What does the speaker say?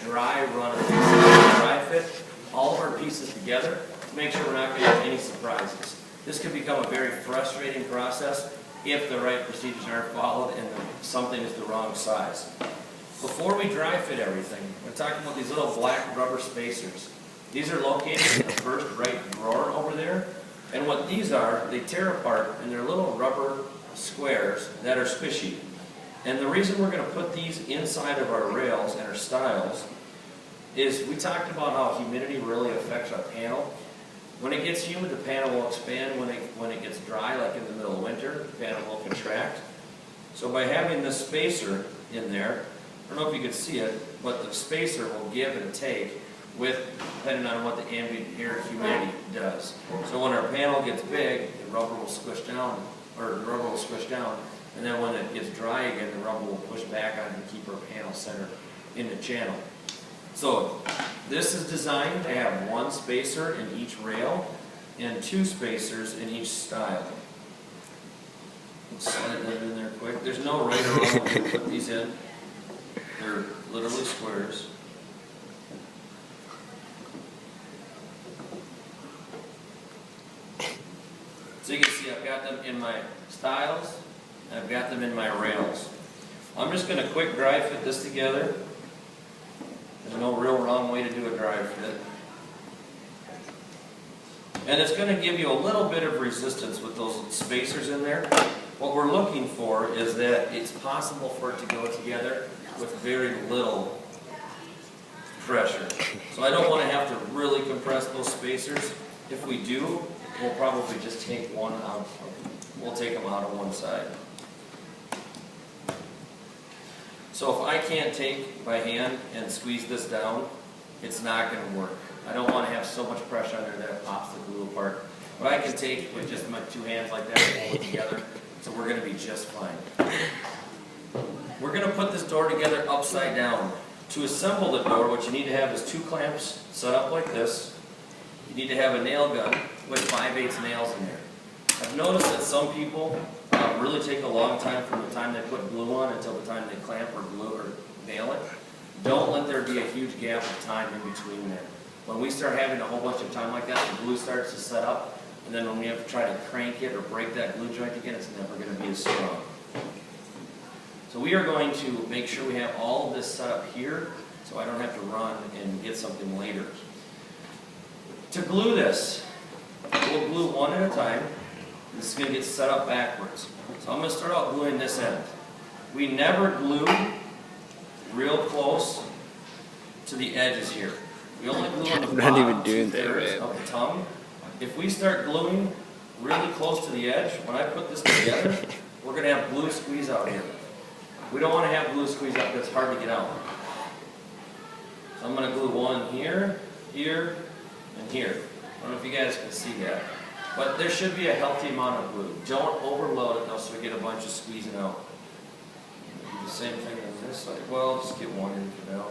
dry run of dry fit all of our pieces together to make sure we're not going to have any surprises. This could become a very frustrating process if the right procedures aren't followed and something is the wrong size. Before we dry fit everything, we're talking about these little black rubber spacers. These are located in the first right drawer over there. And what these are, they tear apart and they're little rubber squares that are squishy. And the reason we're going to put these inside of our rails and our stiles is we talked about how humidity really affects our panel. When it gets humid, the panel will expand. When it gets dry, like in the middle of winter, the panel will contract. So by having this spacer in there, I don't know if you can see it, but the spacer will give and take depending on what the ambient air humidity does. So when our panel gets big, the rubber will squish down, and then when it gets dry again, the rubber will push back on it and keep our panel centered in the channel. So this is designed to have one spacer in each rail and two spacers in each stile. Let's slide that in there quick. There's no right or wrong way to put these in. They're literally squares. So you can see I've got them in my stiles, and I've got them in my rails. I'm just going to quick dry fit this together. There's no real wrong way to do a dry fit. And it's going to give you a little bit of resistance with those spacers in there. What we're looking for is that it's possible for it to go together with very little pressure. So I don't want to have to really compress those spacers. If we do, we'll probably just take one out. We'll take them out on one side. So if I can't take by hand and squeeze this down, it's not going to work. I don't want to have so much pressure under that it pops the glue apart. But I can take with just my two hands like that and hold it together, so we're going to be just fine. We're going to put this door together upside down. To assemble the door, what you need to have is two clamps set up like this. You need to have a nail gun with 5/8 nails in there. I've noticed that some people really take a long time from the time they put glue on until the time they clamp or glue or nail it. Don't let there be a huge gap of time in between there. When we start having a whole bunch of time like that, the glue starts to set up, and then when we have to try to crank it or break that glue joint again, it's never going to be as strong. So we are going to make sure we have all of this set up here so I don't have to run and get something later. To glue this, we'll glue one at a time. This is going to get set up backwards. So I'm going to start out gluing this end. We never glue real close to the edges here. We only glue on the bottom 2/3 of the tongue. If we start gluing really close to the edge, when I put this together, we're going to have glue squeeze out here. We don't want to have glue squeeze out because it's hard to get out. So I'm going to glue one here, here, and here. I don't know if you guys can see that. But there should be a healthy amount of glue. Don't overload it though so we get a bunch of squeezing out. Do the same thing on this side. Well, just get one in for now.